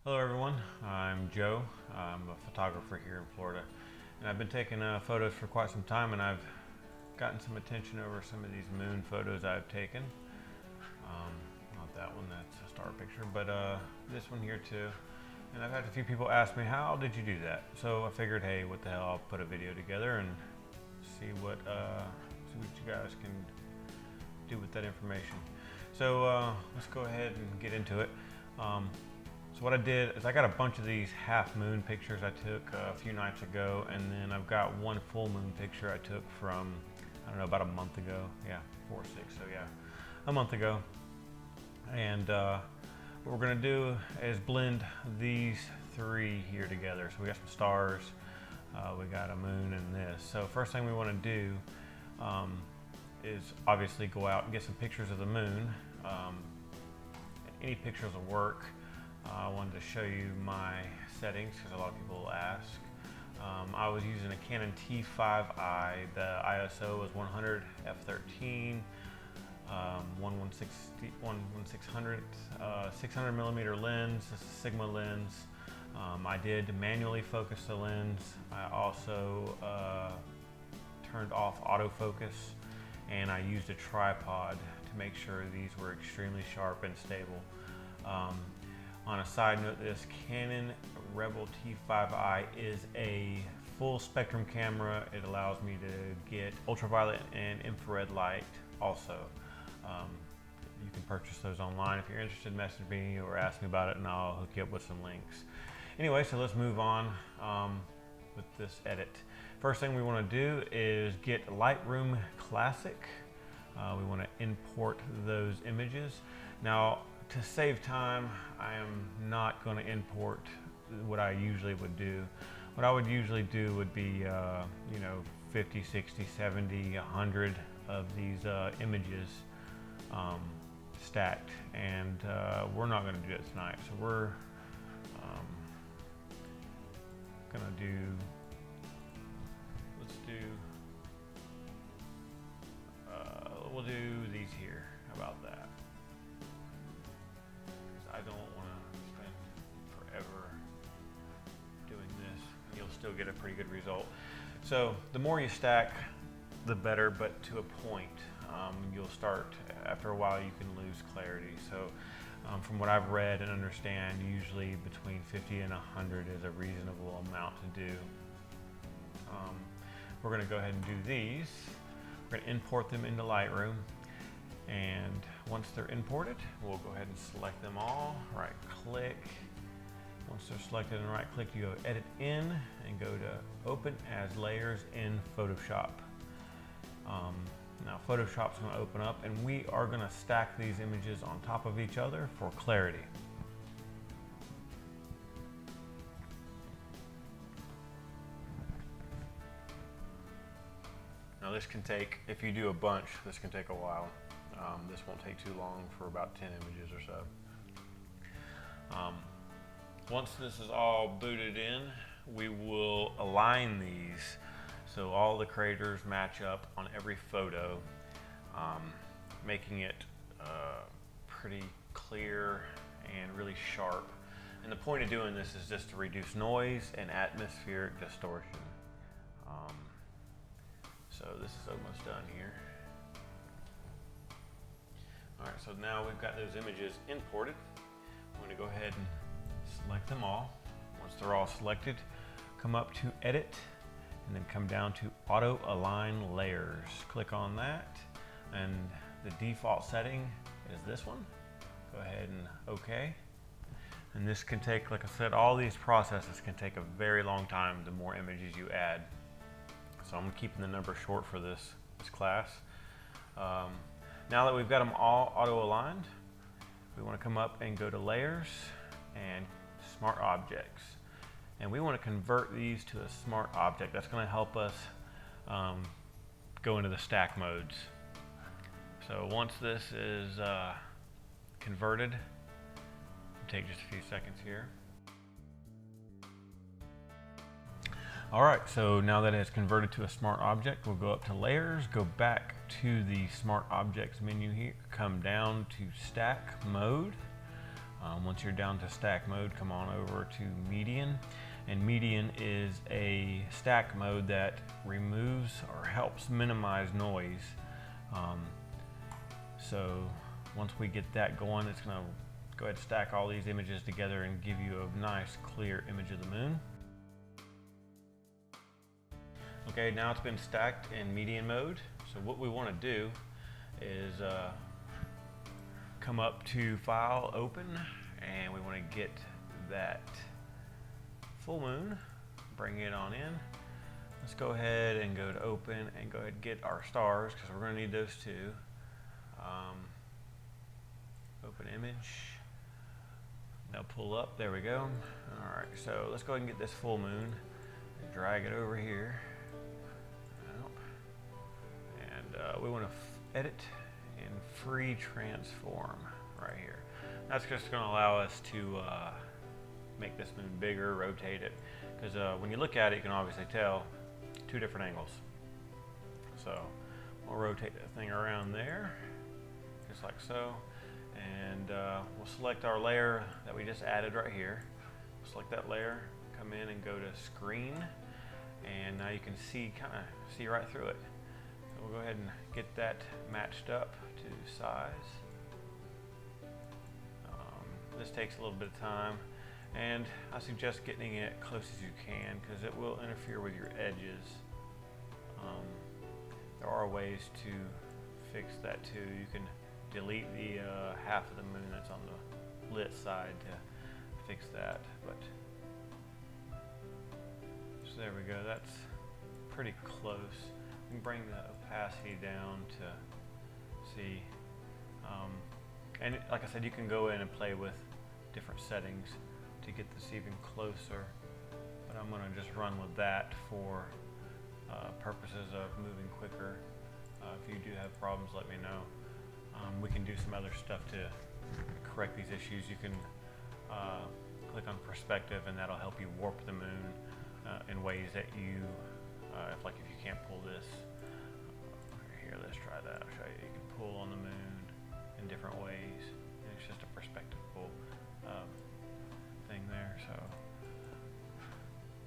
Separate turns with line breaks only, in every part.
Hello everyone, I'm Joe. I'm a photographer here in Florida, and I've been taking photos for quite some time, and I've gotten some attention over some of these moon photos I've taken. Not that one, that's a star picture, but this one here too. And I've had a few people ask me, how did you do that? So I figured, hey, what the hell, I'll put a video together and see what you guys can do with that information. So let's go ahead and get into it. So what I did is I got a bunch of these half moon pictures I took a few nights ago, and then I've got one full moon picture I took from, I don't know, about a month ago. Yeah, 4 or 6, so yeah, a month ago. And what we're gonna do is blend these three here together. So we got some stars, we got a moon and this. So first thing we wanna do is obviously go out and get some pictures of the moon. Any pictures will work. I wanted to show you my settings because a lot of people will ask. I was using a Canon T5i. The ISO was 100 f13, 1/1600, 600 millimeter lens. This is a Sigma lens. I did manually focus the lens. I also turned off autofocus, and I used a tripod to make sure these were extremely sharp and stable. On a side note, this Canon Rebel T5i is a full spectrum camera. It allows me to get ultraviolet and infrared light also. You can purchase those online. If you're interested, message me or ask me about it and I'll hook you up with some links. Anyway, so let's move on with this edit. First thing we want to do is get Lightroom Classic. We want to import those images. Now, to save time, I am not going to import what I usually would do. What I would usually do would be, 50, 60, 70, 100 of these images stacked, and we're not going to do it tonight. So we're going to do, we'll do these here. How about that? I don't want to spend forever doing this. You'll still get a pretty good result. So the more you stack, the better, but to a point. You'll start, after a while, you can lose clarity. So from what I've read and understand, usually between 50 and 100 is a reasonable amount to do. We're going to go ahead and do these. We're going to import them into Lightroom. And once they're imported, we'll go ahead and select them all, right click. Once they're selected and right click, you go edit in and go to open as layers in Photoshop. Now Photoshop's going to open up and we are going to stack these images on top of each other for clarity. Now this can take, if you do a bunch, this can take a while. This won't take too long for about 10 images or so. Once this is all booted in, we will align these so all the craters match up on every photo, making it pretty clear and really sharp. And the point of doing this is just to reduce noise and atmospheric distortion. So this is almost done here. All right, so now we've got those images imported. I'm going to go ahead and select them all. Once they're all selected, come up to Edit, and then come down to Auto Align Layers. Click on that, and the default setting is this one. Go ahead and OK. And this can take, like I said, all these processes can take a very long time the more images you add. So I'm keeping the number short for this class. Now that we've got them all auto-aligned, we want to come up and go to Layers and Smart Objects. And we want to convert these to a smart object. That's going to help us go into the stack modes. So once this is converted, it'll take just a few seconds here. All right, so now that it's converted to a smart object, we'll go up to Layers, go back to the Smart Objects menu here, come down to Stack Mode. Once you're down to stack mode, come on over to median. And median is a stack mode that removes or helps minimize noise. So once we get that going, it's going to go ahead and stack all these images together and give you a nice clear image of the moon. Okay, now it's been stacked in median mode. So what we want to do is come up to File, Open, and we want to get that full moon, bring it on in. Let's go ahead and go to Open and go ahead and get our stars, because we're going to need those too. Open image. Now pull up. There we go. All right, so let's go ahead and get this full moon. Drag it over here. And we want to edit in free transform right here. That's just going to allow us to make this moon bigger, rotate it, because when you look at it, you can obviously tell two different angles. So we'll rotate that thing around there, just like so, and we'll select our layer that we just added right here. Select that layer, come in and go to Screen, and now you can see, kind of see right through it. So we'll go ahead and get that matched up to size. This takes a little bit of time, and I suggest getting it close as you can, because it will interfere with your edges. There are ways to fix that too. You can delete the half of the moon that's on the lit side to fix that. But so there we go. That's pretty close. You can bring the opacity down to see. And like I said, you can go in and play with different settings to get this even closer. But I'm going to just run with that for purposes of moving quicker. If you do have problems, let me know. We can do some other stuff to correct these issues. You can click on perspective, and that'll help you warp the moon in ways that you, if you can't pull this. Here, let's try that. I'll show you. You can pull on the moon in different ways. And it's just a perspective pull thing there. So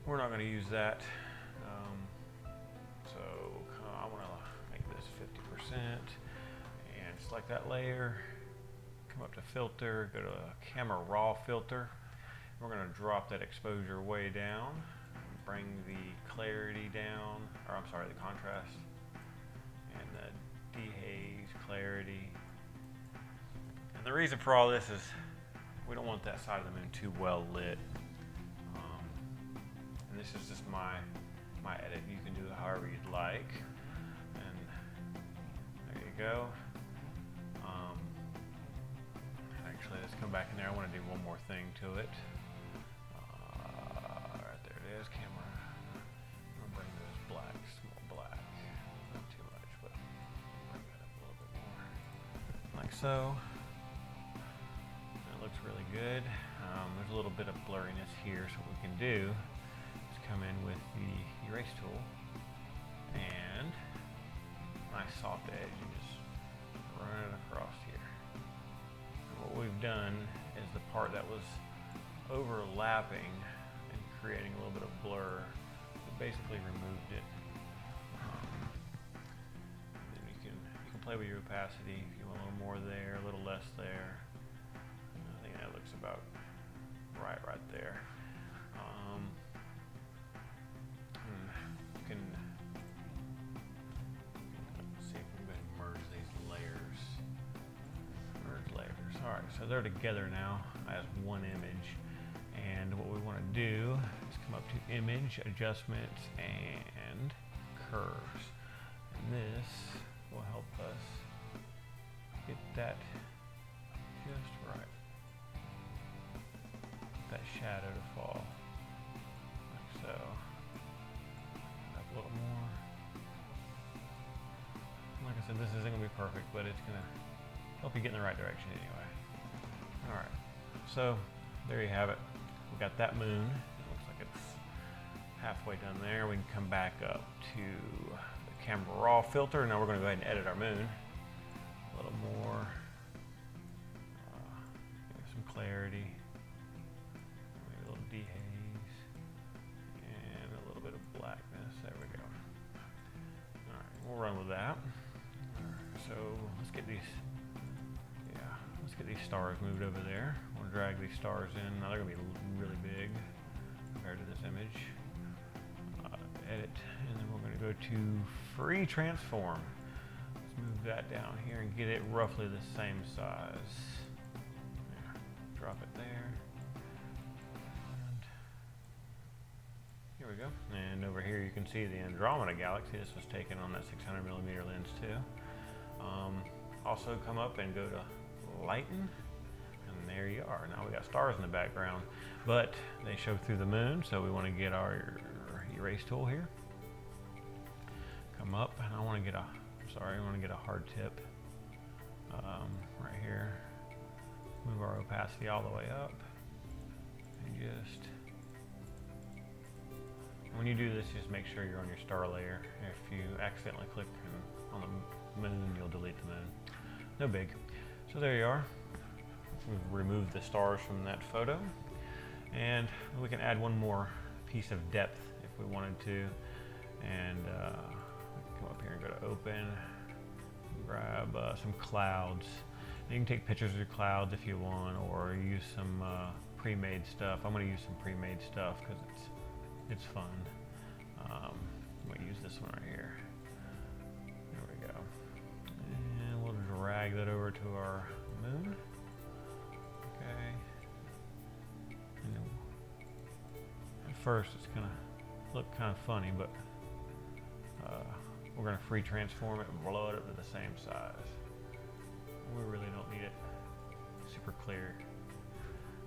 we're not going to use that. So I want to make this 50% and select that layer. Come up to Filter, go to Camera Raw Filter. We're going to drop that exposure way down. Bring the clarity down, or I'm sorry, the contrast, and the dehaze, clarity. And the reason for all this is we don't want that side of the moon too well lit. And this is just my edit. You can do it however you'd like. And there you go. Actually, let's come back in there. I want to do one more thing to it. Right there it is, camera. I'm gonna bring those blacks, more black. Not too much, but bring that up a little bit more. Like so. It looks really good. There's a little bit of blurriness here, so what we can do is come in with the erase tool and nice soft edge and just run it across here. And what we've done is the part that was overlapping and creating a little bit of blur, we basically removed it. Then you can play with your opacity if you want a little more there, a little less there. I think that looks about right there. You can see if we can merge these layers. Merge layers. All right, so they're together now as one image. And what we want to do is come up to Image, Adjustments, and Curves. And this will help us get that just right. That shadow to fall, like so. Up a little more. Like I said, this isn't going to be perfect, but it's going to help you get in the right direction anyway. All right, so there you have it. We got that moon. It looks like it's halfway done there. We can come back up to the Camera Raw filter. Now we're going to go ahead and edit our moon a little more. Some clarity, maybe a little dehaze, and a little bit of blackness. There we go. All right, we'll run with that. So let's get these stars moved over there. We'll drag these stars in. Now they're gonna be really big compared to this image. Edit, and then we're gonna go to free transform. Let's move that down here and get it roughly the same size. There. Drop it there. And here we go. And over here you can see the Andromeda galaxy. This was taken on that 600mm lens too. Also come up and go to lighten, and there you are. Now we got stars in the background, but they show through the moon, so we want to get our erase tool here. Come up, and I want to get a hard tip right here. Move our opacity all the way up, and when you do this, just make sure you're on your star layer. If you accidentally click on the moon, you'll delete the moon. No big. So there you are. We've removed the stars from that photo, and we can add one more piece of depth if we wanted to. And come up here and go to open, grab some clouds. You can take pictures of your clouds if you want, or use some pre-made stuff. I'm going to use some pre-made stuff because it's fun. I'm going to use this one right here. There we go. And we'll drag that over to our moon. Okay. And at first it's going to look kind of funny, but we're going to free transform it and blow it up to the same size. We really don't need it super clear.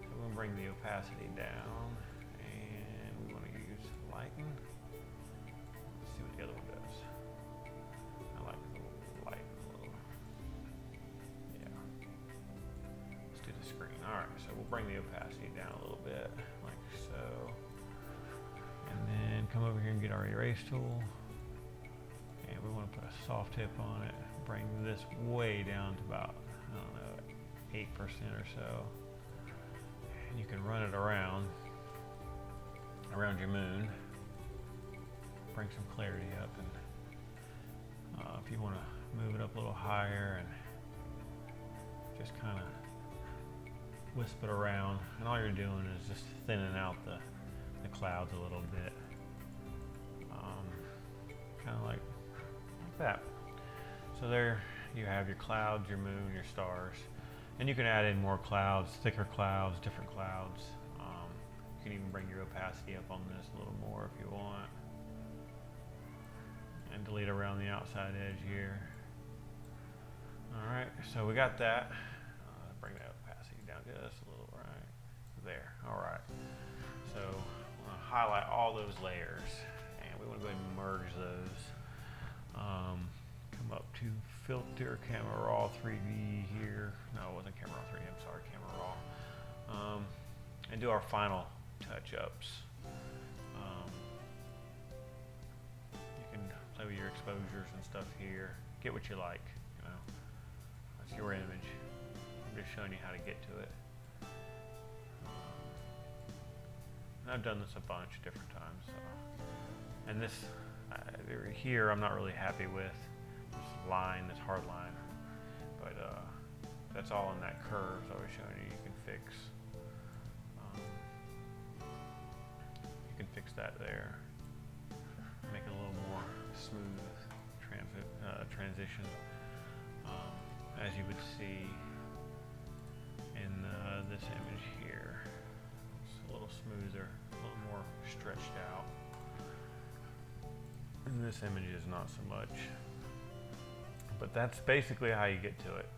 So we're going to bring the opacity down, and we want to use lighten. Let's see what the other one does. I like the lighten a little. Yeah. Let's do the screen. Alright, so we'll bring the opacity down a little bit, like so. And then come over here and get our erase tool. And we want to put a soft tip on it. Bring this way down to about, I don't know, 8% or so. And you can run it around your moon. Bring some clarity up, and if you want to move it up a little higher and just kind of wisp it around, and all you're doing is just thinning out the clouds a little bit, kind of like that. So there you have your clouds, your moon, your stars, and you can add in more clouds, thicker clouds, different clouds. You can even bring your opacity up on this a little more if you want, and delete around the outside edge here. All right, so we got that. Bring that opacity down just a little, right there. All right, so I want to highlight all those layers, and we want to go ahead and merge those. Come up to filter, camera raw 3D here. No, it wasn't camera raw 3D, I'm sorry, camera raw. And do our final touch-ups. You can play with your exposures and stuff here. Get what you like, you know. That's your image. I'm just showing you how to get to it. And I've done this a bunch of different times. So. And this here I'm not really happy with. This line, this hard line. But that's all in that curve I was showing you. You can fix. You can fix that there. Make it a little more smooth transition. As you would see in this image here. It's a little smoother, a little more stretched out. And this image is not so much. But that's basically how you get to it.